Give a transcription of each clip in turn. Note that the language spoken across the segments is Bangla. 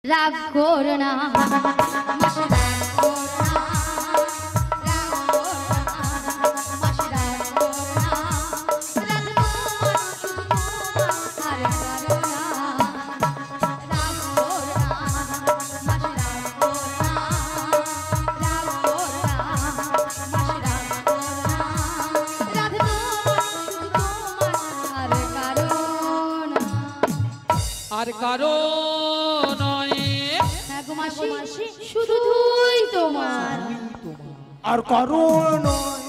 রাগ করো না আর কারো নয় শুধুই তোমার আর কারো নয়।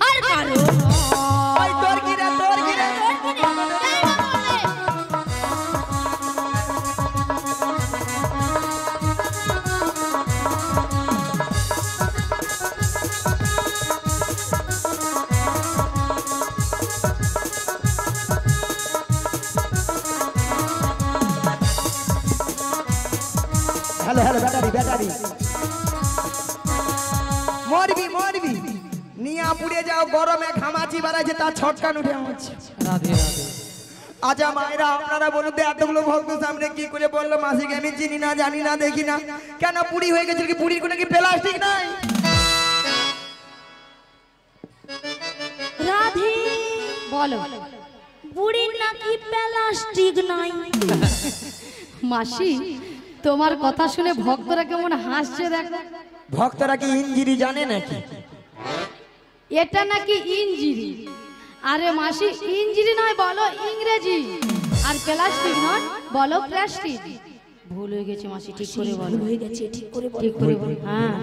আর কারো ওই তোর গিরা हेलो बैटारी मरबी निया पुड़े जाओ गरमे घामाची बाराइছে তার ছটকান উঠে আছে। রাধে রাধে। আচ্ছা মায়েরা আপনারা বলুন তো এতগুলো ভক্ত সামনে কি করে বললো মাসিকে আমি চিনি না জানি না দেখি না কেন পুরি হয়ে গেছে কি পুরির কোনো কি প্লাস্টিক নাই? রাধে বলো বুড়ির নাকি প্লাস্টিক নাই? মাসি তোমার কথা শুনে ভক্তরা কেমন হাসছে দেখো। ভক্তরা কি ইঞ্জিরি জানে নাকি? এটা নাকি ইঞ্জিরি। আরে মাসি ইঞ্জিরি নয় বলো ইংরেজি, আর প্লাস্টিক নয় বলো প্লাস্টিক। ভুল হয়ে গেছে মাসি, ঠিক করে বলো। ভুল হয়ে গেছে, ঠিক করে বলো। হ্যাঁ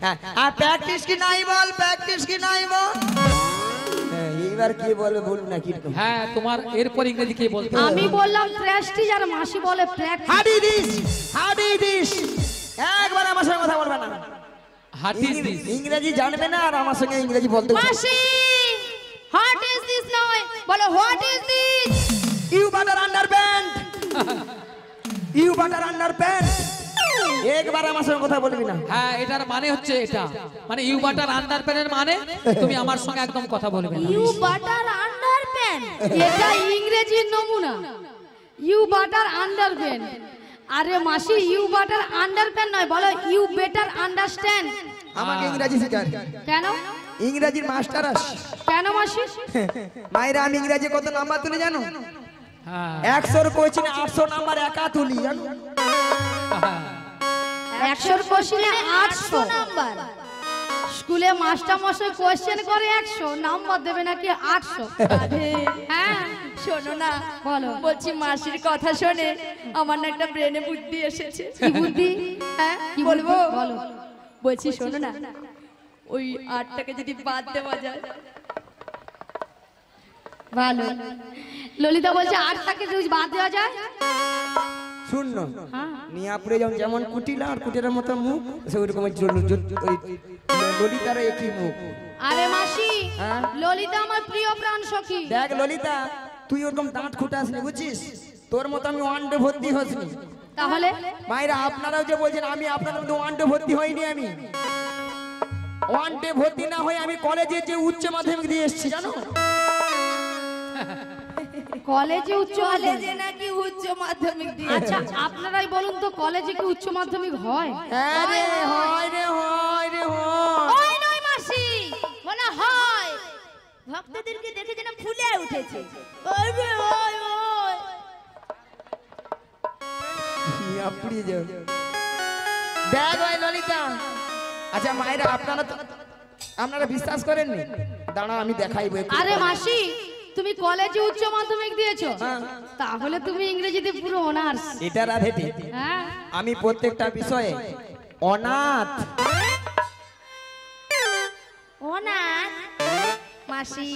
হ্যাঁ আর প্র্যাকটিস কি নাই বল, প্র্যাকটিস কি নাই বল। এইবার কি বলে ভুল নাকি? হ্যাঁ তোমার এরপর ইংরেজি কি বলতে? আমি বললাম প্রেস্টিজ আর মাসি বলে প্র্যাকটিস। হাডি দিস একবার আমার সঙ্গে কথা বলবে না। What is this? ইংরেজি জানবে না আর আমার সঙ্গে ইংরেজি বলতে। মাসি হোয়াট ইজ দিস নয় বলো what is this. You butter underpant, you butter underpant. একবার আমার সঙ্গে কথা বলবি না। হ্যাঁ এটার মানে হচ্ছে এটা, মানে ইউ বাটার আন্ডারপ্যানের মানে তুমি আমার সঙ্গে একদম কথা বলবে না। ইউ বাটার আন্ডারপ্যান্ট এটা ইংরেজির নমুনা। You butter underpant. আরে মাসি ইউ বাটার আন্ডারপ্যান্ট নয় বলো ইউ বেটার আন্ডারস্ট্যান্ড। আমাকে ইংরেজি শেখান। কেন? ইংরেজির মাস্টার আস। কেন মাসি? মায়েরা আমি ইংরেজি কত নাম্বার তুলি জানো? হ্যাঁ 100 কোশ্চেনে 800 নাম্বার একা তুলি জানো? 100 কোশ্চেনে 800 নাম্বার। স্কুলে মাস্টার মশাই কোশ্চেন করে 100 নাম্বার দেবে নাকি 800? হ্যাঁ শোনো না, বলো। বলছি মাসির কথা শুনে আমার না একটা ব্রেনে বুদ্ধি এসেছে। কি বুদ্ধি? হ্যাঁ কি বলবো? বলো। বলছি শোনো না, ওই 8টাকে যদি বাদ দেওয়া যায়। ভালো। ললিতা বলছে 8টাকে যদি বাদ দেওয়া যায়। শুন না, হ্যাঁ নিয়াপুরে যেমন কুটিলা আর কুটিরের মতো মুখ, সেরকম ওই ললিতার একই মুখ। আরে মাসি হ্যাঁ? ললিতা আমার প্রিয় প্রাণ সখী। দেখ ললিতা, তুই ওরকম দাঁত খুঁটাসনি বুঝছিস? তোর মতো আমি ওয়ানডে ভর্তি হসনি। তাহলে মায়েরা আপনারাও যে বলছেন আমি আপনাদের মতো ওয়ানডে ভর্তি হইনি। আমি ওয়ানডে ভর্তি না হয়ে আমি কলেজে যে উচ্চ মাধ্যমিক দিয়ে এসেছি জানো? কলেজে উচ্চ কলেজে নাকি উচ্চ মাধ্যমিক দিয়ে। আচ্ছা আপনারাই বলুন তো কলেজে কি উচ্চ মাধ্যমিক হয়? আরে হয় রে হয় রে হয়। ওই নয় মাসি বলে হয়। ভক্তদেরকে দেখে যেন ফুলে উঠেছে। ওই রে, ওই ওই। নিয়াপুরে যাও। দেখ ওই ললিতা। আচ্ছা মায়েরা আপনারা বিশ্বাস করেননি? দাঁড়া আমি দেখাইবো। আরে মাসি তুমি কলেজে উচ্চ মাধ্যমিক দিয়েছো, হ্যাঁ। তাহলে তুমি ইংরেজিতে পুরো অনার্স। এটা রাধে ঠিক। হ্যাঁ আমি প্রত্যেকটা বিষয়ে অনাথ। অনাথ মাসি,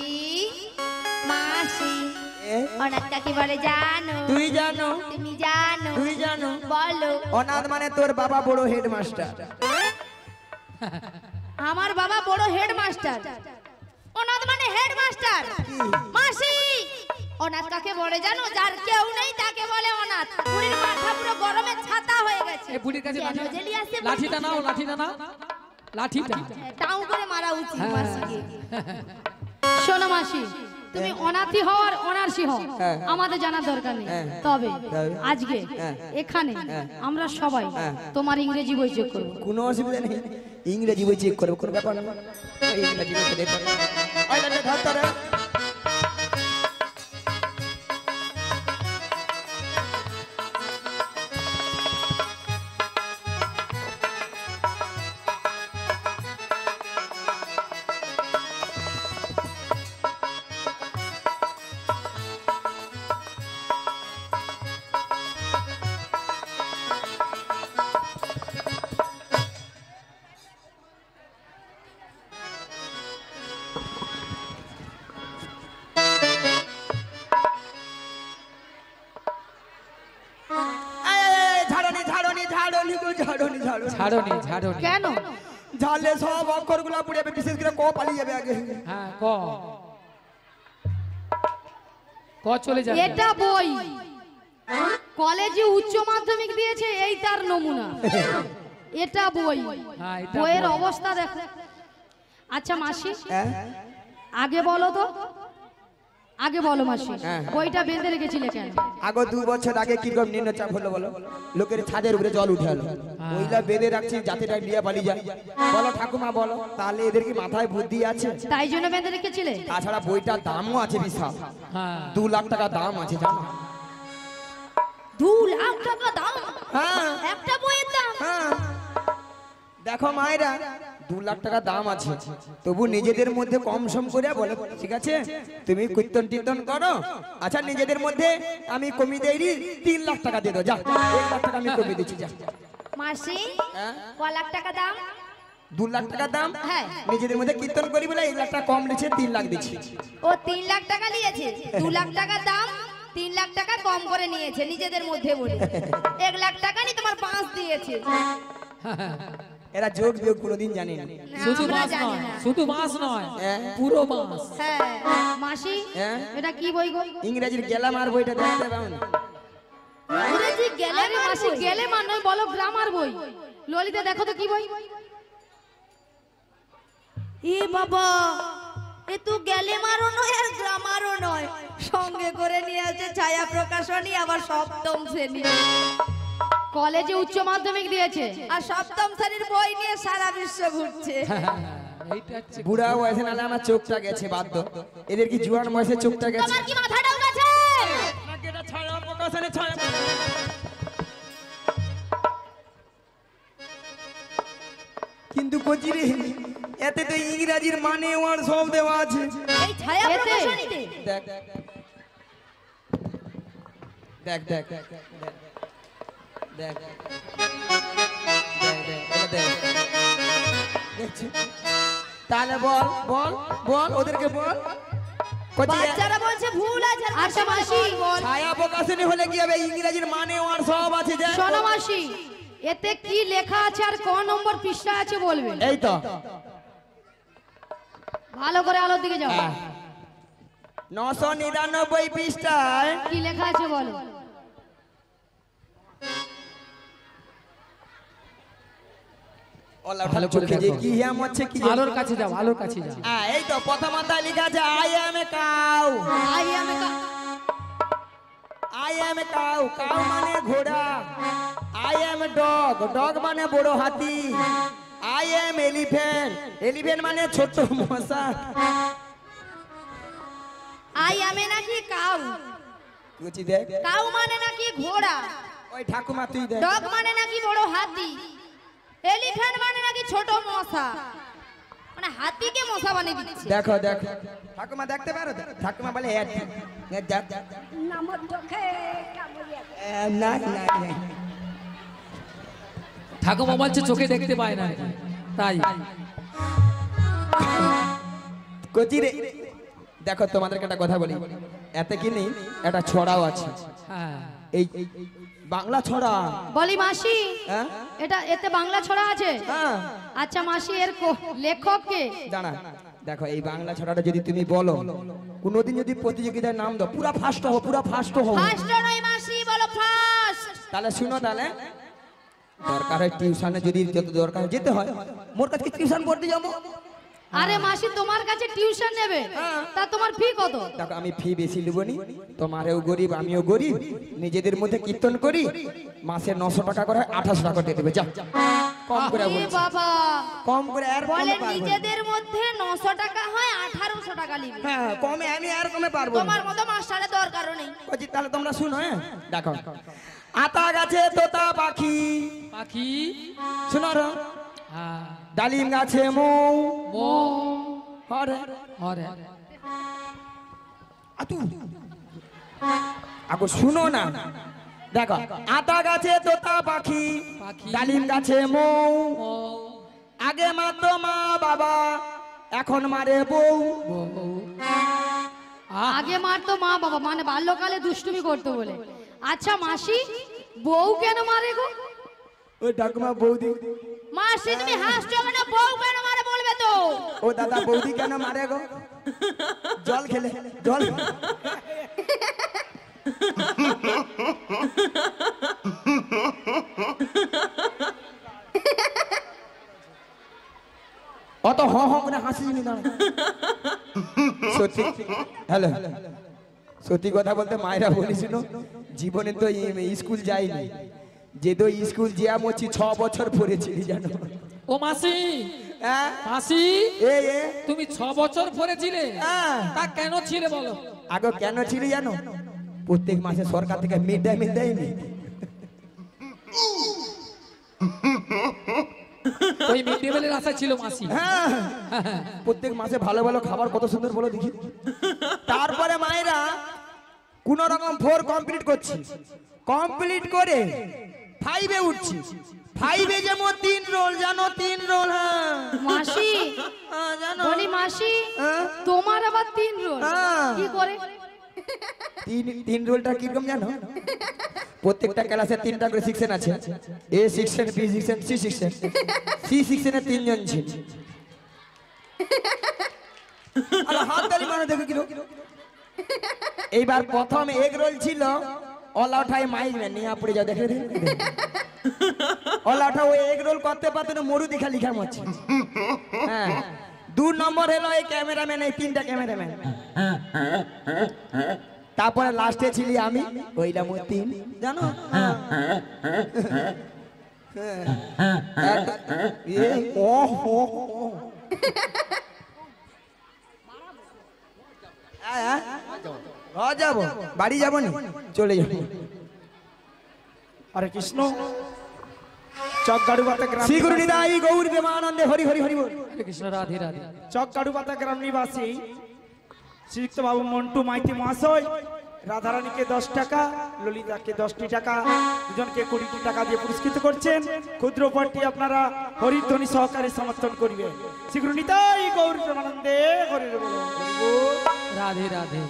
মাসি অনাথ কাকে বলে জানো? তুই জানো? তুমি জানো? তুই জানো? বলো। অনাথ মানে তোর বাবা বড় হেডমাস্টার। আমার বাবা বড় হেডমাস্টার। অনাথ মানে হেডমাস্টার। মাসি অনাথ কাকে বলে জানো? যার কেউ নেই তাকে বলে অনাথ। পুরীর মাথা পুরো গরমে ছাতা হয়ে গেছে। এই বুড়ির কাছে কেন জেলি আসে? লাঠিটা নাও, লাঠিটা নাও। লাঠিটা টাউ করে মারা উচিত হ্যাঁ। মাসিকে। শোনো মাসি, তুমি অনাথি হও আর অনার্সি হও হ্যাঁ। আমাদের জানার দরকার নেই। হ্যাঁ। তবে তবে? আজকে হ্যাঁ। এখানে হ্যাঁ। আমরা সবাই হ্যাঁ। তোমার ইংরেজি বই চেক করবো। কোনো অসুবিধা নেই, ইংরেজি বই চেক করবো, কোনো ব্যাপার না। ওই ইংরেজি বই দেখতে হবে। ওই লাঠি ধর তোরে। ঝাড়নি ঝাড়নি ঝাড়নি গো, ঝাড়নি ঝাড়নি। ঝাড়নি ঝাড়নি কেন? ঝাড়লে সব অক্ষরগুলো পুড়ে যাবে, বিশেষ করে ক পালিয়ে যাবে আগে। হ্যাঁ ক ক চলে যাবে এটা বই, কলেজে উচ্চ মাধ্যমিক দিয়েছে এই তার নমুনা। এটা বই, হ্যাঁ, এটা বইয়ের বই। অবস্থা দেখো। আচ্ছা মাসি, হ্যাঁ? আগে বলো তো, আগে বলো মাসি, হ্যাঁ। বইটা বেঁধে রেখেছিলে কেন? আগে 2 বছর আগে কিরকম নিম্নচাপ হলো বলো? লোকের ছাদের উপরে জল উঠে এলো, ওইলা বেঁধে রাখছি যাতে এটা নিয়ে পালিয়ে যায়। বলো ঠাকুমা বলো, তাহলে এদের কি মাথায় বুদ্ধি আছে? তাই জন্য বেঁধে রেখেছিলে? তাছাড়া বইটার দামও আছে বিশাল, হ্যাঁ 2 লাখ টাকা দাম আছে জানো? 2 লাখ টাকা দাম হ্যাঁ একটা বইয়ের দাম। হ্যাঁ। দেখো মায়েরা, 2 লাখ টাকা দাম আছে, তবু নিজেদের মধ্যে কম সম করে বলে ঠিক আছে তুমি কীর্তন টির্তন করো, আচ্ছা নিজেদের মধ্যে আমি কমি দেই 3 লাখ টাকা দিয়ে দাও, যা 1 লাখ টাকা আমি কমিয়ে দিচ্ছি, যা। মাসি হ্যাঁ? ক লাখ টাকা দাম? 2 লাখ টাকা দাম, হ্যাঁ। নিজেদের মধ্যে কীর্তন করি বলে 1 লাখ টাকা কম নিচ্ছে, 3 লাখ দিচ্ছি। ও 3 লাখ টাকা নিয়েছে, 2 লাখ টাকা দাম, 3 লাখ টাকা কম করে নিয়েছে নিজেদের মধ্যে বলে। 1 লাখ টাকা নি তোমার 5 দিয়েছে। এরা যোগ বিয়োগ কোনোদিন জানে না। না, শুধু আমরা বাস জানি নয়, না। শুধু বাস নয়, হ্যাঁ। পুরো বাস। হ্যাঁ মাসি, হ্যাঁ? এটা কি বই গো? ইংরেজির গেলাম আর বইটা দেখতে পাও না? ইংরেজি গেলে আরে মাসি, গেলে মান নয়, বলো গ্রামার বই। ললিতা দেখো তো কি বই? এ বাবা, এ তো গেলে মারও নয় আর গ্রামারও নয়, সঙ্গে করে নিয়ে আছে ছায়া প্রকাশনী, আবার 7ম শ্রেণী। কলেজে উচ্চ মাধ্যমিক দিয়েছে। আর 7ম শ্রেণীর বই নিয়ে সারা বিশ্ব ঘুরছে। এইটা হচ্ছে বুড়া বয়সে নালে আমার চোখটা গেছে বাধ্য, এদের কি জুয়ান বয়সে চোখটা গেছে? তোমার কি মাথাটাও গেছে? কিন্তু কচিরে এতে তো ইংরেজির মানে ওয়ার্ড সব দেওয়া আছে। এই ছায়া এতে? প্রকাশনীতে দেখ দেখ দেখ দেখ দেখ দেখছি, তাহলে বল বল বল ওদেরকে বল। কচি বাচ্চারা বলছে ভুল আছে। আর আচ্ছা মাসি, ছায়া প্রকাশনী হলে কি হবে? ইংরেজির মানে ওয়ার্ড সব আছে, দেখ। শোনো মাসি, এতে কি লেখা আছে আর ক নম্বর পৃষ্ঠা আছে বলবে? এই তো ভালো করে আলোর দিকে যাও। 999 পৃষ্ঠায় কি লেখা আছে বলো? ভালো করে চোখে যে দেখো। কি হিয়াম হচ্ছে কি আলোর কাছে যাও, আলোর কাছে যাও। এই তো প্রথমটায় লেখা আছে I M a cow. I M a cow, cow মানে ঘোড়া। আই এম ডগ, ডগ মানে বড় হাতি। আই এম এলিফ্যান্ট, এলিফ্যান্ট মানে ছোট মশা। আই আমে নাকি কাউ, কুচি দেখ, কাউ মানে নাকি ঘোড়া, ওই ঠাকুমা তুই দেখ। ডগ মানে নাকি বড় হাতি, এলিফ্যান্ট মানে নাকি ছোট মশা। মানে হাতিকে মশা বানিয়ে দিচ্ছে। দেখো দেখ ঠাকুমা দেখতে পারো তো? ঠাকুমা বলে না না না। ঠাকুমা বলছে চোখে দেখতে পায় না, তাই কচি রে দেখো তোমাদেরকে একটা কথা বলি, এতে কি নেই একটা ছড়াও আছে। হ্যাঁ এই বাংলা ছড়া। বলি মাসি, হ্যাঁ এটা এতে বাংলা ছড়া আছে? হ্যাঁ আচ্ছা মাসি, এর লেখক কে? দাঁড়া, দেখো এই বাংলা ছড়াটা যদি তুমি বলো, কোনোদিন যদি প্রতিযোগিতায় নাম দাও, পুরা ফার্স্ট হবো, পুরা ফার্স্ট হবো। ফার্স্ট নয় মাসি, বলো ফার্স্ট। তাহলে শুনো, তাহলে দরকার হয় টিউশনে, যদি যত দরকার হয় যেতে হয়, মোর কাছে টিউশন পড়তে যাবো। আরে মাসি তোমার কাছে টিউশন নেবে, তা তোমার ফি কত? দেখো আমি ফি বেশি নেবো নি, তোমারও গরিব আমিও গরিব, নিজেদের মধ্যে কীর্তন করি, মাসে 900 টাকা করে 28 টাকা দিয়ে দেবে, যা কম করে এ বলছি, বাবা, কম করে আর কমে বলে পারবো না। নিজেদের মধ্যে 900 টাকা হয় 1800 টাকা নিবি। হ্যাঁ কমে আমি আর কমে পারবো না। তোমার মতো মাস্টারের দরকারও নেই। বলছি তাহলে তোমরা শুনো, হ্যাঁ দেখো, আতা গাছে তোতা পাখি, পাখি, শোনো রে, হ্যাঁ, ডালিম গাছে মৌ, মৌ, হরে হরে, আতু আগো শুনো না, দেখো আতা গাছে তোতা পাখি, পাখি, ডালিম গাছে মৌ, মৌ, আগে মারতো মা বাবা, এখন মারে বউ। বউ। আগে মারতো মা বাবা, মানে বাল্যকালে দুষ্টুমি করতো বলে। আচ্ছা মাসি, বউ কেন মারে গো? ওই ঠাকুমা বৌদি, মাসি তুমি হাসছো কেন? বউ কেন মারে বলবে তো? ও দাদা বৌদি কেন মারে গো? জল খেলে, জল অত হ হ করে হাসিনি না। সত্যি, হ্যালো, সত্যি কথা বলতে মায়েরা বলেছিল জীবনে তো স্কুল যাইনি, যে তো স্কুল জিয়া মছি 6 বছর পড়েছিলি জানো। ও মাসি, হ্যাঁ মাসি, এ এ তুমি 6 বছর পড়েছিলে, হ্যাঁ। তা কেন ছিলে বলো? আগে কেন ছিলি জানো? প্রত্যেক মাসে সরকার থেকে মিড ডে মিল দেয়নি। ওই মিড ডে মিলের আশা ছিল মাসি। হ্যাঁ প্রত্যেক মাসে ভালো ভালো খাবার কত সুন্দর বলো দেখি। তারপরে মায়েরা কোন রকম 4 কমপ্লিট করছি, কমপ্লিট করে 5-এ উঠছি। 5-এ যেমন 3 রোল জানো, 3 রোল। হ্যাঁ মাসি হ্যাঁ, জানো বলি মাসি, হ্যাঁ? তোমার আবার 3 রোল হ্যাঁ। কি করে? 3 রোলটা কিরকম জানো? প্রত্যেকটা ক্লাসে 3টা করে সেকশন আছে, A section, B section, C section. C সেকশনে 3 জন ছিল। আরে হাত তালি মারো দেখো কিরো। এইবার প্রথম এগ রোল ছিল, অল আউট হয় মাইজ ম্যান নিয়ে পড়ে যাও, দেখে অল আউট ওই এগ রোল করতে পারতো না, মরু দেখা লিখা মারছে। হ্যাঁ 2 নম্বর হলো এই ক্যামেরাম্যান, এই 3টা ক্যামেরাম্যান। তারপরে লাস্টে ছিলি আমি, ওইটা মোট 3 জানো। ও হো যাবো, বাড়ি যাবো নি, চলে যাবো। হরে কৃষ্ণ। চকগাড়ুপাতা গ্রাম শ্রী গুরু নিতাই গৌর প্রেমানন্দে হরি হরি হরি বল। হরে কৃষ্ণ, রাধে রাধে। চকগাড়ুপাতা গ্রাম নিবাসী শ্রীযুক্ত বাবু মন্টু মাইতি মহাশয় রাধারানীকে 10 টাকা, ললিতাকে 10টি টাকা, দুজনকে 20টি টাকা দিয়ে পুরস্কৃত করছেন। ক্ষুদ্র উপহারটি আপনারা হরিধ্বনি সহকারে সমর্থন করবেন। শ্রী গুরু নিতাই গৌর প্রেমানন্দে হরি বল। রাধে রাধে।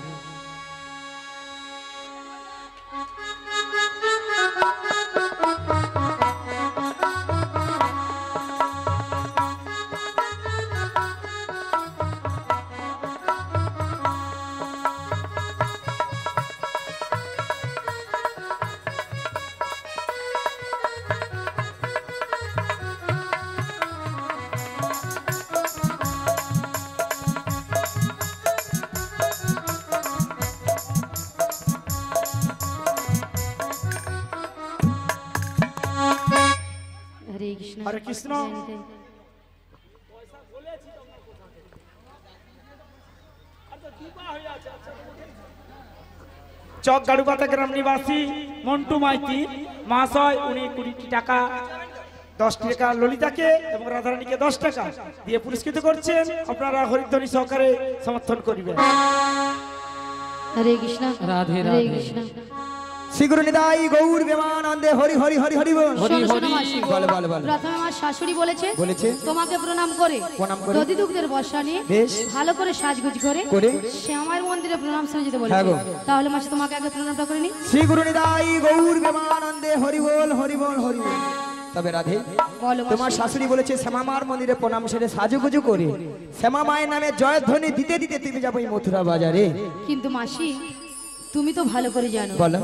হরে কৃষ্ণ হরে কৃষ্ণ। চকগাড়ুপাতা গ্রাম নিবাসী মন্টু মাইতি মহাশয়, উনি 20টি টাকা, 10টি টাকা ললিতাকে এবং রাধারানীকে 10 টাকা দিয়ে পুরস্কৃত করছেন। আপনারা হরিধ্বনি সহকারে সমর্থন করবেন। হরে কৃষ্ণ রাধে হরে রাধে। কৃষ্ণ। শ্রী গুরু নিতাই গৌর প্রেমানন্দে হরি হরি হরি হরি বল। হরি শোনো, শোনো হরি। মাসি। বল বল বল। প্রথমে আমার শাশুড়ি বলেছে বলেছে? তোমাকে প্রণাম করে প্রণাম করে? দধি দুগ্ধের বর্ষা নিয়ে বেশ। ভালো করে সাজগুজ করে করে? শ্যামার মন্দিরে প্রণাম সেরে যেতে হ্যাঁ বলেছে। গো। তাহলে মাসি তোমাকে আগে প্রণামটা করে নি। শ্রী গুরু নিতাই গৌর প্রেমানন্দে হরি বল হরি বল হরি বল। তবে রাধে, বলো মাসি। তোমার শাশুড়ি বলেছে শ্যামা মার মন্দিরে প্রণাম সেরে সাজুগুজু করে শ্যামা মায়ের নামে জয়ধ্বনি দিতে দিতে তুমি যাবো এই মথুরা বাজারে। কিন্তু মাসি তুমি তো ভালো করে জানো বলো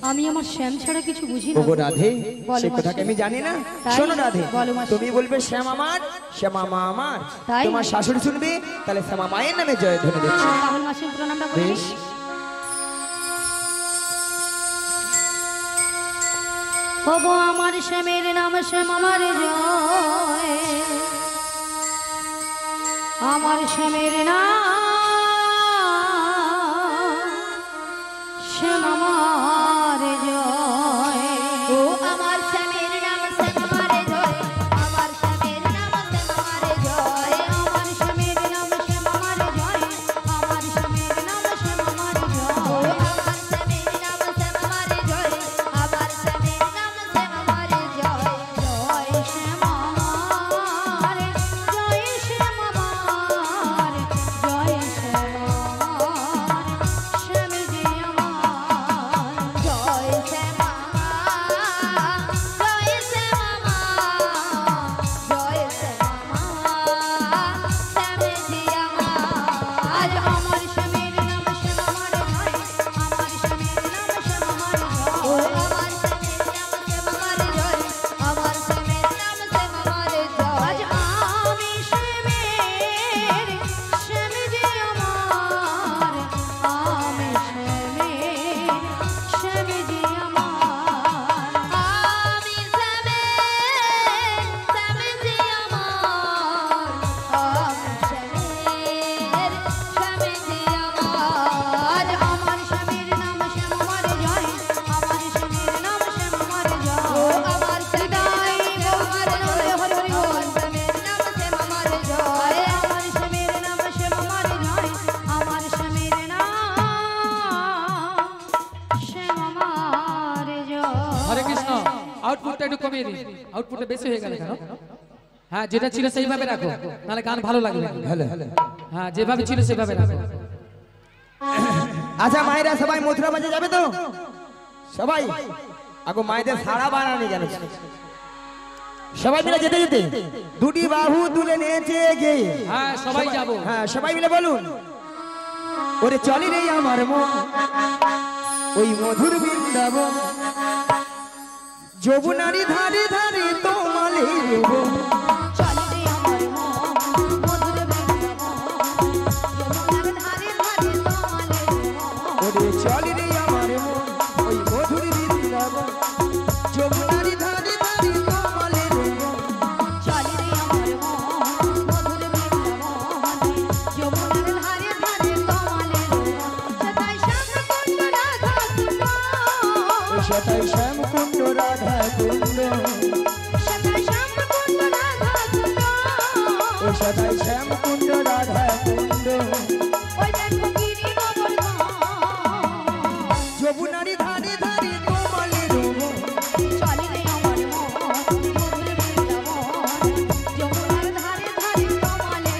আমি আমার শ্যাম ছাড়া কিছু বুঝি না ওগো রাধে বলো সে মাসি। কথাকে আমি জানি না তাই? শোনো রাধে বলো মাসি। তুমি বলবে শ্যামামার শ্যামামা আমার তাই? তোমার শাশুড়ি শুনবে তাহলে শ্যামা মায়ের নামে জয় ধরে দিচ্ছে তাহলে মাসি প্রণামটা করে বেশ নিই। ওগো আমার শ্যামের নাম শ্যাম আমার জয় আমার শ্যামের নাম শ্যাম আমার জয় ও আমার স্বামীর নাম শ্যাম আমার জয় আমার স্বামীর নাম শ্যাম আমার জয় আমার শ্যামের নাম শ্যাম আমার জয় আমার শ্যামের নাম শ্যাম আমার ও জয় আমার স্বামীর নাম শ্যাম আমার জয় আমার স্বামীর নাম শ্যাম আমার জয় জয় শ্যাম আমার জয় শ্যাম আমার জয় শ্যাম আমার শ্যাম যে আমার জয় শ্যাম আমার জয় শ্যাম আমার জয় শ্যাম আমার শ্যাম জি আমার আজ আমার শ্যামের নাম শ্যাম আমার জয় আমার শ্যামের নাম শ্যাম আমার ও জয় আমার স্বামীর নাম শ্যাম আমার জয় আমার স্বামীর নাম শ্যাম আমার জয় আজ আমি শ্যামের শ্যাম যে আমার আমি শ্যামের শ্যাম যে আমার আমি শ্যামের শ্যাম জি আমার আমি শ্যামের শ্যাম জি আমার আজ আমার শ্যামের নাম শ্যাম আমার জয় আমার শ্যামের নাম শ্যাম আমার ও জয় আমার স্বামীর নাম শ্যাম আমার জয় হরি হরি বল আমার স্বামীর নাম শ্যাম আমার জয় আমার শ্যামের নাম শ্যাম আমার জয় আমার শ্যামের নাম শ্যাম আমার জয় হরে কৃষ্ণ আউটপুটটা একটু কমিয়ে দিন আউটপুটটা বেশি হয়ে গেল কেন হ্যাঁ যেটা ছিল সেইভাবে রাখো নাহলে গান ভালো লাগবে না। হ্যালো হ্যাঁ যেভাবে ছিল সেভাবে রাখো আচ্ছা মায়েরা সবাই মথুরা বাজে যাবে তো সবাই আগো মায়েদের সারা বানানি জানো সবাই মিলে যেতে যেতে দুটি বাহু তুলে নেচে গে হ্যাঁ সবাই যাবো হ্যাঁ সবাই মিলে বলুন ওরে চলি রে আমার মন ওই মধুর বৃন্দাবন যমুনারি ধারে ধারে তোমালে দেব চলে রে আমার মন মধুর বৃন্দাবন যমুনার ধারে ধারে তোমালে ওরে চলি রে আমার মন ওই মধুর বৃন্দাবন যমুনারি ধারে ধারে তোমালে দেব চলে রে আমার মন মধুর বৃন্দাবন যমুনার ধারে ধারে তোমালে সদাই শ্যামকুণ্ড রাধা কুণ্ড সেটাই শ্যামকুণ্ড রাধা কুণ্ড সদাই শ্যামকুণ্ড রাধা কুণ্ড ও সেটাই শ্যামকুণ্ড রাধা কুণ্ড ওই দেখো গিরি গোবর্ধন যমুনারি ধারে ধারে তোমালে দেব চলে রে আমার মন মধুর বৃন্দাবন যমুনার ধারে ধারে তোমালে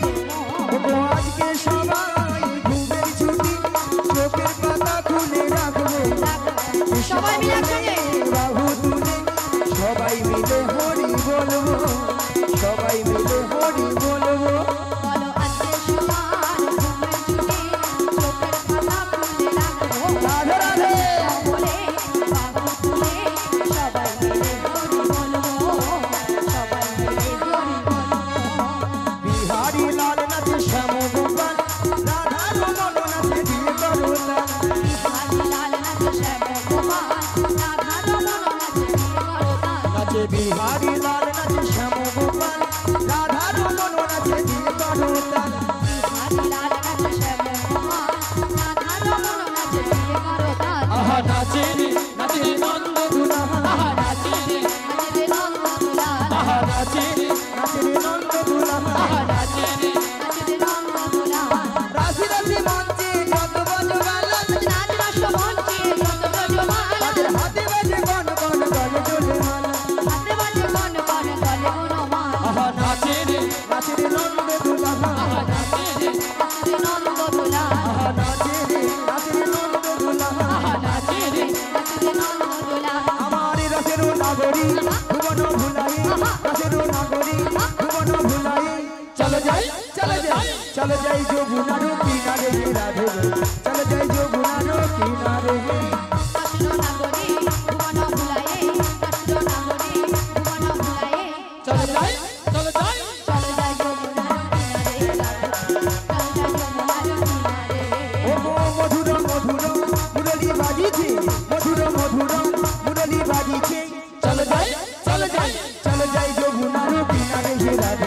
ওগো আজকে সবাই ঘুমের ছুটি চোখের পাতা খুলে রাখবো সবাই মিলে একসঙ্গে বাহু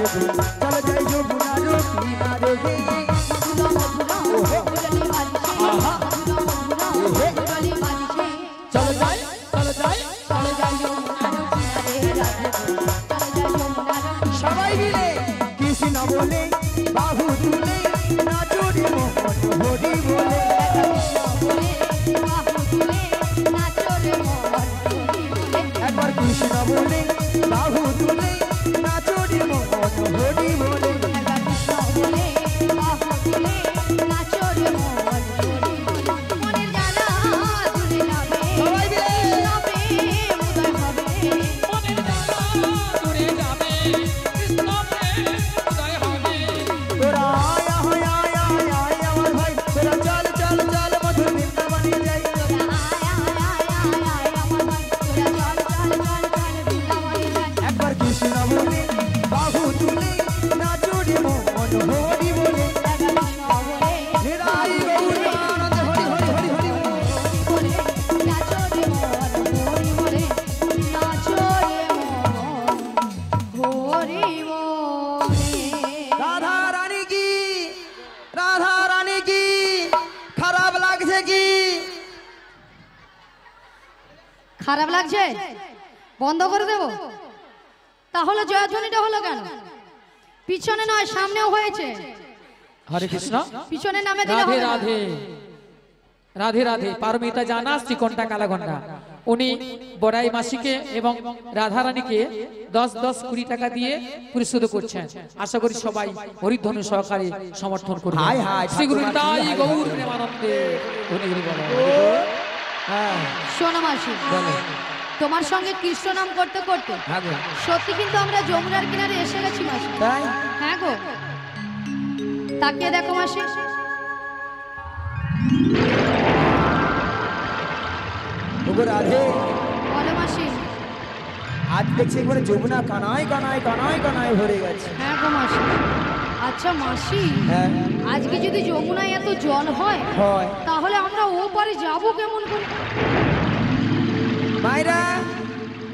রাধে গো চল যাই যমুনার কিনারে গে মধুর মধুর মুরলি বাজছে মধুর মধুর মুরলি বাজছে চলো যাই চলো যাই চলো যাই যমুনার কিনারে রাধে গো চলো যাই যমুনার সবাই মিলে কৃষ্ণ বলে বাহু তুলে নাচুরি মোহন হরি বলে একবার কৃষ্ণ বলে বাহু তুলে নাচুরি মোহন হরি বলে সবাই মিলে মনের জ্বালা দূরে যাবে কৃষ্ণ প্রেম উদয় হবে তোরা আয় আয় আয় আয় আয় আমার ভাই তোরা চল চল চল মধুর বৃন্দাবনে যাই একবার কৃষ্ণ বলে বাহু তুলে নাচুরি মোহন হরি বলে নিরাই গৌর আনন্দ হরি হরি হরি হরি রাধা রানী কি রাধা রানী কি খারাপ লাগছে কি খারাপ লাগছে বন্ধ করে দেব তাহলে জয়ধ্বনিটা হলো কেন পিছনে নয় সামনেও হয়েছে হরে কৃষ্ণ পিছনে নামে দিলে রাধে হবে না। রাধে রাধে রাধে পারমিতা জানা শ্রীকণ্ঠা কালাগন্ডা উনি বড়াই মাসিকে এবং রাধারানীকে 10-10-20 টাকা দিয়ে পরিশোধ করছেন আশা করি সবাই হরিধ্বনি সহকারে সমর্থন করবে হায় হায়, শ্রী গুরু ঠাকুর তাই হায় গৌর প্রেমানন্দে ধনী গুরু বলো হ্যাঁ শোনো মাসি বলো তোমার সঙ্গে কৃষ্ণ নাম করতে করতে হ্যাঁ গো। সত্যি কিন্তু আমরা যমুনার কিনারে এসে গেছি মাসি তাই হ্যাঁ গো তাকিয়ে দেখো মাসি ওগো রাধে বলো মাসি আজ দেখছি একবারে যমুনা কানায় কানায় কানায় কানায় ভরে গেছে হ্যাঁ গো মাসি আচ্ছা মাসি হ্যাঁ আজকে যদি যমুনায় এত জল হয় হয় তাহলে আমরা ও পারে যাবো কেমন করে মাইরা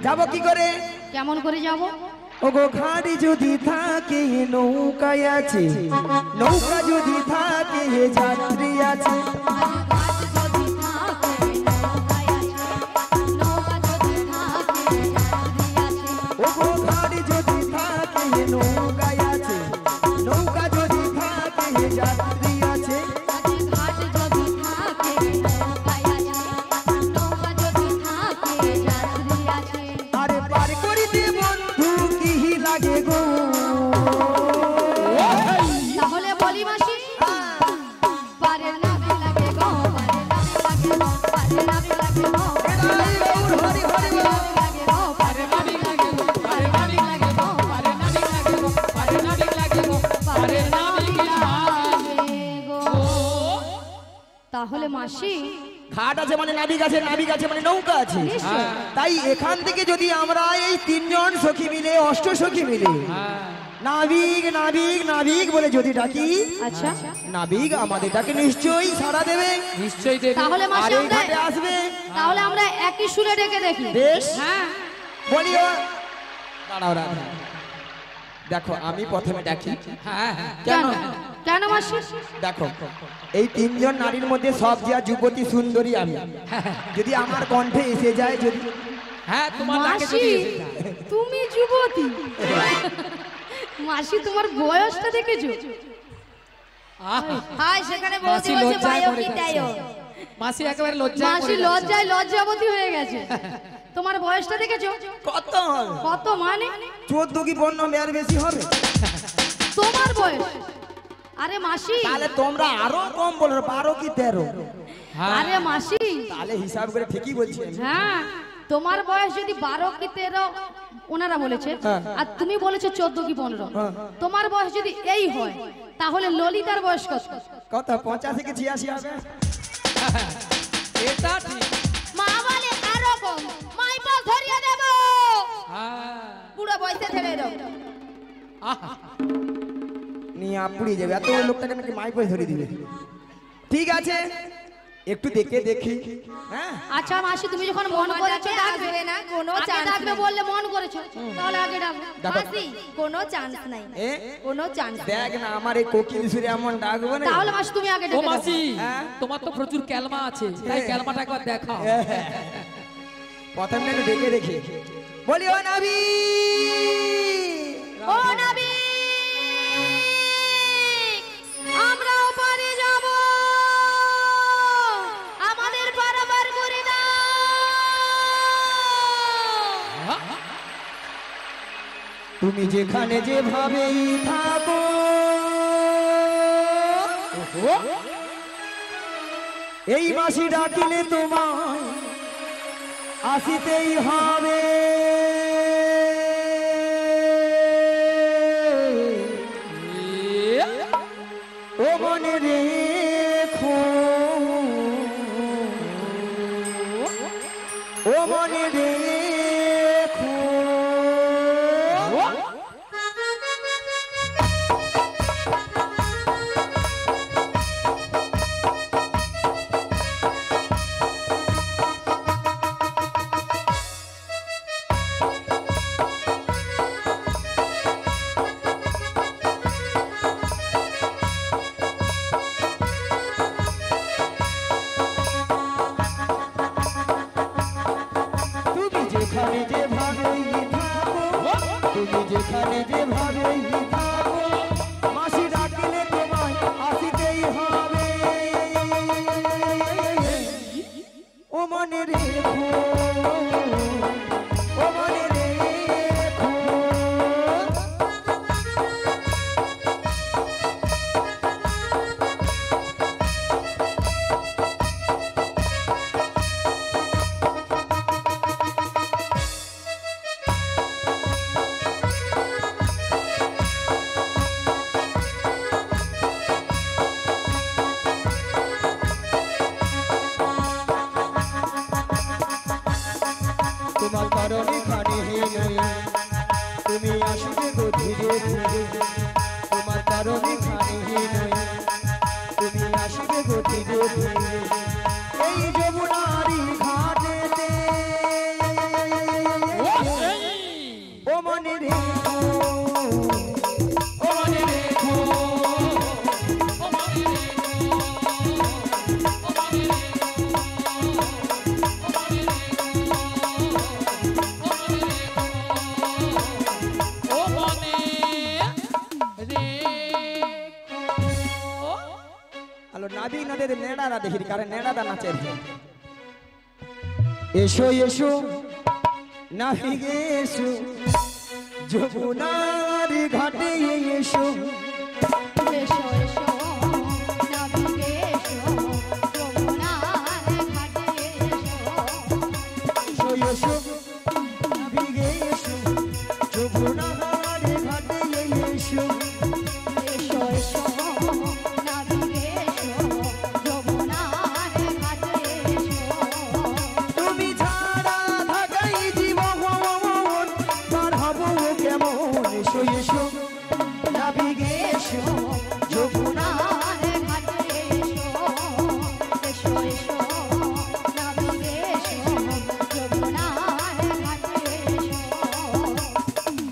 যাব কি করে কেমন করে যাব ওগো ঘাড়ি যদি থাকে নৌকায় আছে নৌকা যদি থাকে যাত্রী আছে ওগো ঘাড়ি যদি থাকে নৌকায় আছে নৌকা যদি থাকে যাত্রী আছে আরে পার করিতে বন্ধু কি লাগে গো তাহলে বলি মাসি পারে না লাগে গো পারে না লাগে গো এলাই গৌর হরি হরি বল। লাগে গো পারে না লাগে গো পারে না লাগে গো পারে না লাগে গো পারে না লাগে গো পারে না লাগে গো তাহলে মাসি ঘাট আছে মানে নাবিক আছে নাবিক আছে মানে নৌকা আছে নিশ্চয়। তাই এখান থেকে যদি আমরা এই তিনজন সখী মিলে অষ্ট সখী মিলে নাবিক নাবিক নাবিক বলে যদি ডাকি আচ্ছা নাবিক আমাদের ডাকে নিশ্চয়ই সাড়া দেবে নিশ্চয়ই দেবে তাহলে আর মাসি এই আমরা ঘাটে আসবে তাহলে আমরা একই সুরে ডেকে দেখি বেশ। হ্যাঁ বলিও দাঁড়াও রাধা দেখো আমি প্রথমে ডাকি হ্যাঁ হ্যাঁ কেন কেন মাসি দেখো এই তিনজন নারীর মধ্যে সব যা যুবতী সুন্দরী আমি যদি আমার কণ্ঠে এসে যায় যদি হ্যাঁ তোমার ডাকে মাসি যদি এসে যায়। তুমি যুবতী মাসি তোমার বয়সটা দেখেছো আহা, হাই সেখানে মাসি বলতে বলছে লজ্জায় বায়ো পড়ে কি গেছে। তাইও মাসি একেবারে লজ্জায় মাসি পড়ে যাচ্ছে। লজ্জায় লজ্জাবতী হয়ে গেছে তোমার বয়সটা দেখেছো কত হবে? কত মানে 14 কি 15 এর বেশি হবে তোমার বয়স আরে মাসি তাহলে তোমরা আরো কম বলো 12 কি 13 হ্যাঁ আরে মাসি তাহলে হিসাব করে ঠিকই বলছি আমি। হ্যাঁ তোমার বয়স যদি 12 কি 13 ওনারা বলেছে হ্যাঁ। আর তুমি বলেছো 14 কি 15 হ্যাঁ। তোমার বয়স যদি এই হয় তাহলে ললিতার বয়স কত কত 85 কি 86 হবে এটা ঠিক মা বলে আরো কম মাই পাল ধরিয়ে দেব হ্যাঁ পুরো বয়সে ছেড়ে দাও আহা নিয়ে আপুড়ি যাবে এত লোকটাকে নাকি মাইক করে ধরে দিবে ঠিক আছে একটু দেখে দেখি। হ্যাঁ আচ্ছা মাসি তুমি যখন মন করেছো ডাকবে আসবে না, কোনো আগে চান্স ডাকবে নেই। বললে মন করেছো তাহলে আগে ডাকবে। দেখো মাসি কোনো চান্স নাই, এ কোনো চান্স দেখ না আমার এই কোকিল সুরে এমন ডাকবো না। তাহলে মাসি তুমি আগে ও ডেকে দাও। মাসি হ্যাঁ? তোমার তো প্রচুর ক্যালমা আছে, তাই ক্যালমাটা একবার দেখাও। প্রথমটা একটু দেখে দেখি বলি ও নবী ও নবী আমরা ওপারে যাব, আমাদের পারাবার করে দাও। তুমি যেখানে যেভাবেই থাকো এই মাসি ডাকিলে তোমায় আসিতেই হবে। ও মনে রেখো, ও মনে রেখো। তুমি যেখানে যেভাবেই থাকো, তুমি যেখানে যেভাবেই থাকো মাসি ডাকিলে তোমায় আসিতেই হবে। ও মনে রেখো, ও মনে রেখো। তোমার কারণে খানে নেই, তুমি আসবে গো ধীরে ধীরে। তোমার কারণে খানে নেই, তুমি আসবে গো ধীরে ধীরে। এই যমুনারি ঘাটেতে ও মনে রেখো, ও মনে রেখো। ও মনে রেখো। আলো নাবি নদের নেড়ারা দেখি কারণ নেড়াদা নাচের। এসো এসো নাবি গে এসো, যমুনার ঘাটে এসো। এসো এসো নবীকে এসো, যমুনার ঘাটে এসো। এসো এসো নাবি গে এসো, যমুনার ঘাটে এসো। এসো এসো নবীকে এসো, যমুনার ঘাটে এসো। তুমি ছাড়া থাকাই জীবন পার হব কেমন। এসো এসো নাবি গে এসো, যমুনার ঘাটে এসো। এসো এসো নবীকে এসো, যমুনার ঘাটে এসো।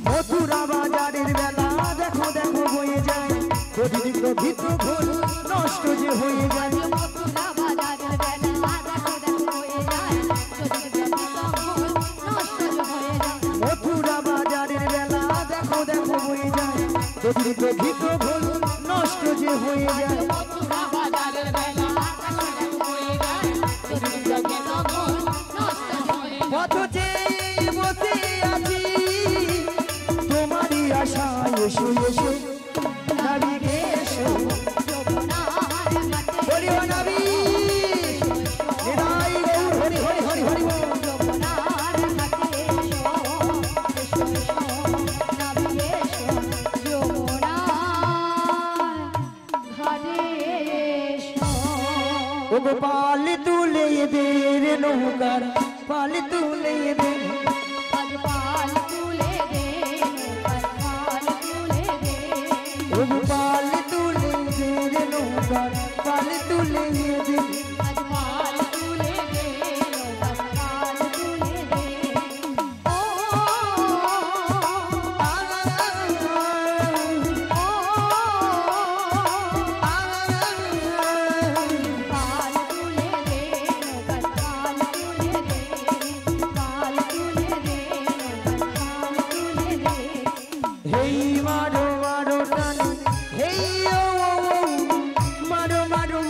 মথুরা বাজারের বেলা দেখো দেখো বয়ে যায়, প্রতিদিন প্রভৃত ভুল নষ্ট যে হয়ে যায়। মথুরা বাজারের বেলা দেখো দেখো হয়ে যায়, যদি ব্যতীত ভুল নষ্ট হয়ে যায়। মথুরা বাজারের বেলা দেখো দেখো বয়ে যায়, প্রতিদিন প্রভৃত ভুল নষ্ট যে হয়ে যায়। মথুরা বাজারের বেলা দেখো দেখো হয়ে যায়, যদি ব্যতীত ভুল নষ্ট হয়ে যায়। পথ চেয়ে বসে আছি তোমারই আশায়। এসো এসো নাবি গে এসো, যমুনার ঘাটে বলি ও নাবি নিতাই গৌর হরি হরি হরি হরি বল। যমুনার ঘাটে এসো। এসো এসো নবীকে এসো, যমুনার ঘাটে এসো। ও গো পাল তুলে দে রে নৌকার, পাল তুলে দে। আজ পাল তুলে দে, পাল তুলে দে। ও গো পাল তুলে দে রে নৌকার, পাল তুলে দে। আজ পাল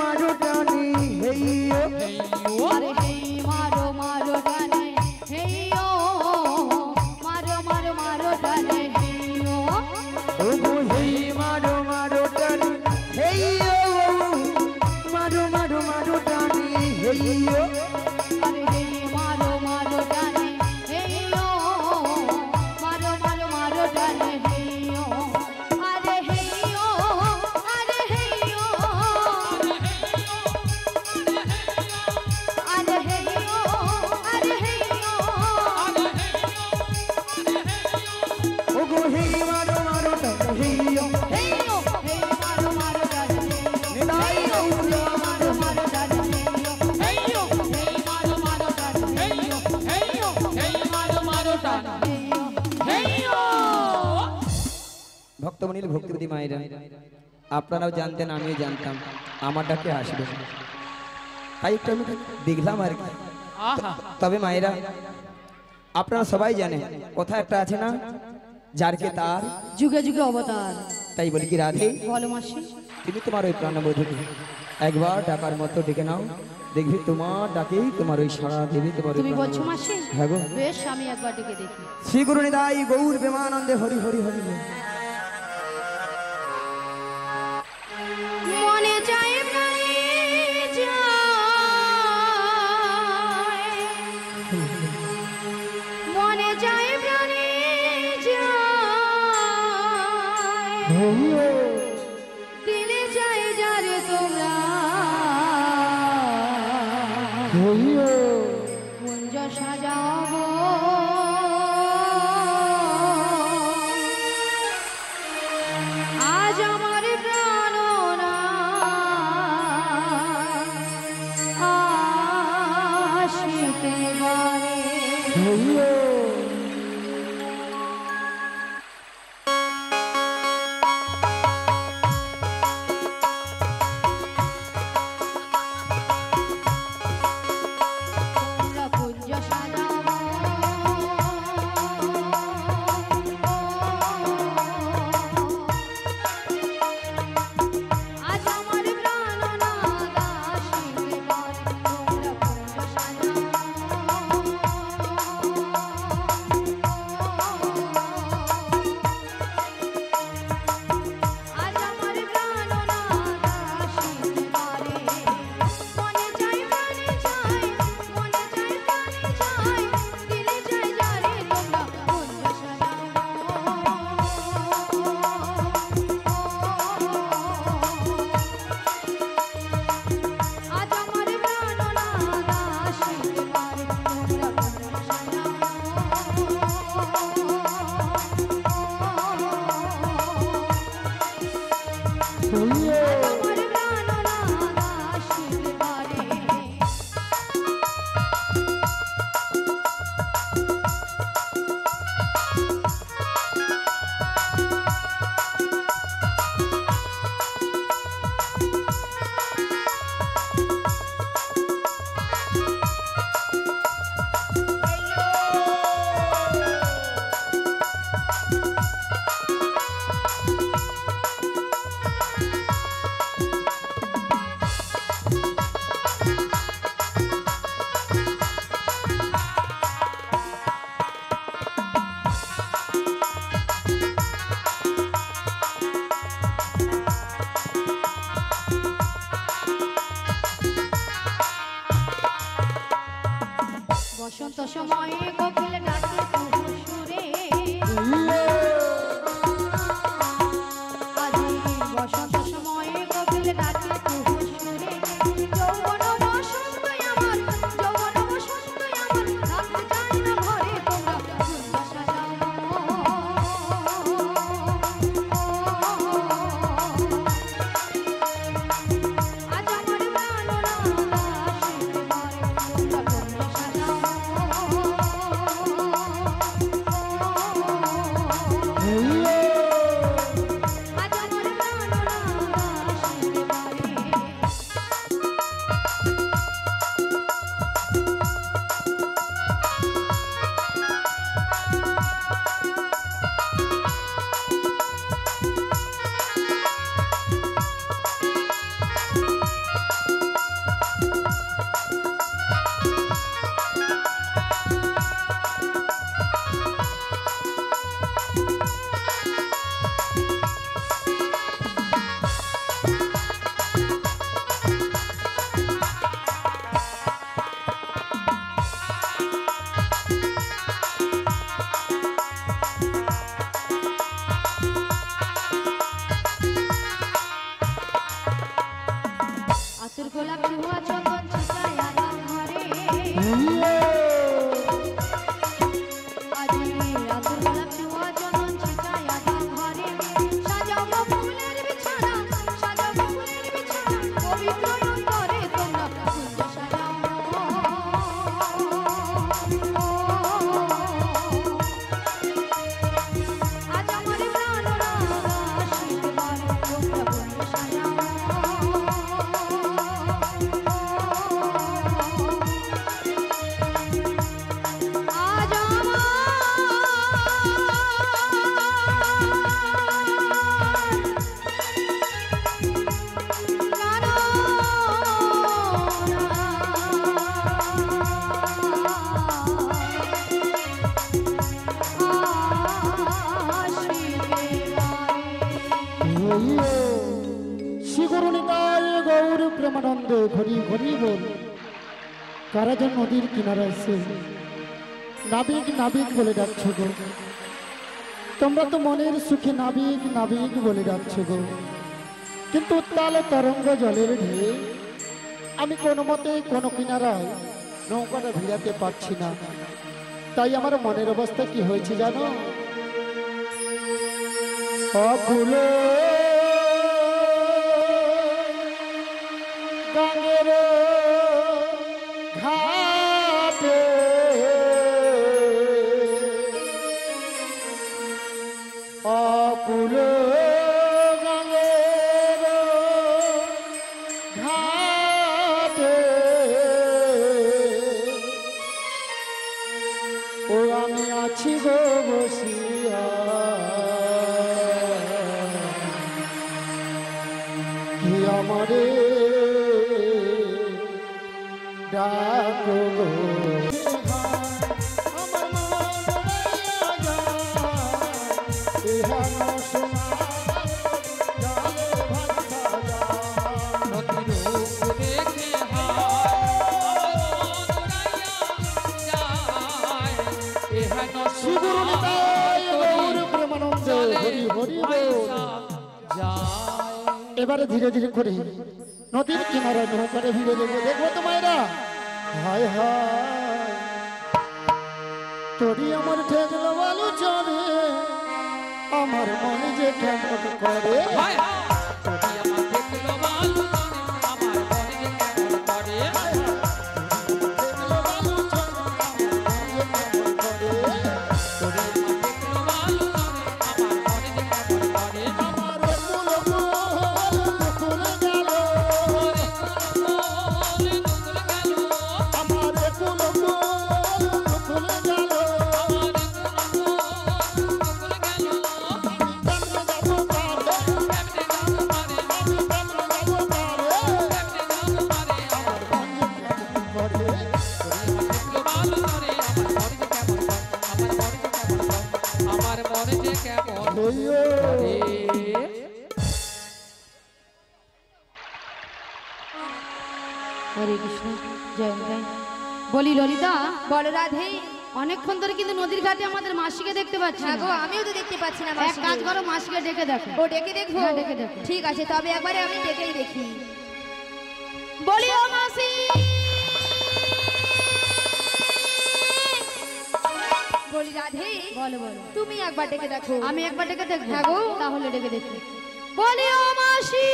মারো টানি হেইও আরে হেই মারো মারো টানে হেইও মারো মারো মারো টানে হেইও ওগো হেই মারো মারো টানি হেইও মারো মারো মারো টানি হেইও আরে হেই মারো মারো টানে হেইও মারো মারো মারো টানে হেইও আরে হেইও আরে হেইও আরে হেইও আরে হেইও ওগো হেই মারো মারো টানি হেইও হেইও হেই মারো মারো টানে নিতাই গৌরা মারো মারো টানে হেইও হেই মারো মারো টানে হেইও ভক্তমণিল ভক্তিপতি মায়েরা, আপনারাও জানতেন আমিও জানতাম আমার ডাকে আসবে, তাই একটু আমি দেখলাম আর কি। আহা তবে মায়েরা আপনারা সবাই জানেন কথা একটা আছে না, যারকে তার, যুগে যুগে অবতার। তাই বলি কি রাধে বলো মাসি, তুমি তোমার ওই প্রাণবধূকে একবার ডাকার মতো ডেকে নাও, দেখবি তোমার ডাকেই তোমার ওই সাড়া দেবে তোমার ওই তুমি বলছো প্রাণবধূ। মাসি? হ্যাঁ গো। বেশ, আমি একবার ডেকে দেখি। শ্রী গুরু নিতাই গৌর প্রেমানন্দে হরি হরি হরি বল। মনে চাই প্রাণে যায়, মনে চাই প্রাণে যায়, দিলে চাই যারে তোমরা কুঞ্জ সাজাবো, আজ আমার প্রাণনা আসিতে বারে। তোমরা কুঞ্জ সাজাবো, আজ আমার প্রাণনাদ আসিতে বারে। তোমরা কুঞ্জ আজ আমার প্রাণনাদ আসিতে পারে। মনে চাই প্রাণে চাই, মনে চাই প্রাণে চাই, দিলে চাই যারে তোমরা কুঞ্জ আজ আমার প্রাণনাদ আসিতে পারে। তোমরা কুঞ্জ আমার প্রাণনাদ আসিতে পারে। বসন্ত সময়ে কোকিল ডাকে কুহু সুরে, আজি বসন্ত সময়ে কোকিল ডাকে কুহু সুরে। যৌবন বসন্ত আমার, যৌবন বসন্ত আমার, রাখতে চাই না ঘরে তোমরা কুঞ্জ সাজাও। আজ আমার প্রাণনাদ আসিতে পারে। তোমরা কুঞ্জ সাজাও। চুয়া চন্দন ছিটায় আনা ঘরে আজি রাতের বেলা চুয়া চন্দন ছিটায় আনা ঘরে সাজাবো ফুলের বিছানা সাজাবো ফুলের বিছানা পবিত্র অন্তরে তোমরা কুঞ্জ সাজাও আজ আমার প্রাণরা আশীর্বাদ তোমরা কুঞ্জ সাজাও আজ শিগুরুনিতায় গৌর প্রেমানন্দে ঘড়ি ঘড়ি বল কারা যেন নদীর কিনারা এসে নাবিক নাবিক বলে ডাকছো গো। তোমরা তো মনের সুখে নাবিক নাবিক বলে ডাকছো গো, কিন্তু উত্তাল তরঙ্গ জলের ঢেউ আমি কোনো মতে কোনো কিনারায় নৌকাটা ভিড়াতে পারছি না। তাই আমার মনের অবস্থা কি হয়েছে জানো? অকুলে গঙ্গের ঘাটে অকুলে গঙ্গের ঘাটে ও আমি আছি গো বসিয়া কি আমারে ডাকো গো। আমার মন যায় এহানো সোনা জলে ভাসা যায় নদীর রূপ দেখে শিগুরুনিতায় গৌর প্রেমানন্দে হরি হরি বল। এবারে ধীরে ধীরে করে নদীর কিনারে নৌকারে ভিড়ে দেবো, দেখবো তো মায়েরা হায় হায় তোরই আমার ঠেকলো বালু চলে আমার মনে যে কেমন করে ঠেকলো বালু চলে আমার মনে যে কেমন করে আমার কুল কুল গেল আমার মনে যে কেমন হরে কৃষ্ণ জয় জয়। বলি ললিতা, বলো রাধে। অনেকক্ষণ ধরে কিন্তু নদীর ঘাটে আমাদের মাসিকে দেখতে পাচ্ছি হ্যাঁ গো, না। আমিও তো দেখতে পাচ্ছি না এক মাসিকে। কাজ করো, মাসিকে ডেকে দেখো। ও ডেকে দেখবো? হ্যাঁ, ডেকে দেখো। ঠিক আছে, তবে একবারে আমি ডেকেই দেখি। বলি ও মাসি, বলি রাধে, বলো বলো। তুমি একবার ডেকে দেখো। আমি একবার ডেকে দেখবো? হ্যাঁ গো। তাহলে ডেকে দেখি। বলি ও মাসি,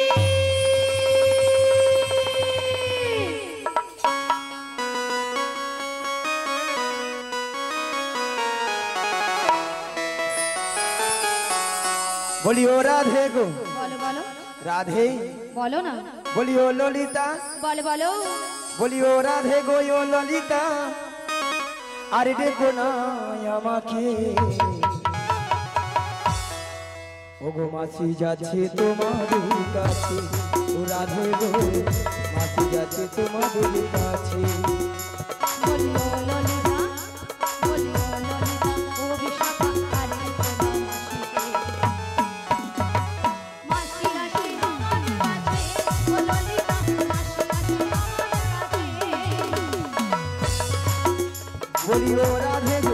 বলি ও রাধে গো বলো বলো রাধে, বলো না। বলি ও ললিতা, বলো বলো। বলি ও রাধে গো ও ললিতা, আরে দেখো না আমাকে ও গো মাসি যাচ্ছে তোমাদের কাছে, ও রাধে গো মাসি যাচ্ছে তোমাদের কাছে। বলি ও ললিতা, বলি ও ললিতা, ও বিশাখা আরে দেখো না মাসিকে। মাসি আসে তোমার কাছে, ও ললিতা, মাসি আসে আমার কাছে। বলি ও রাধে গো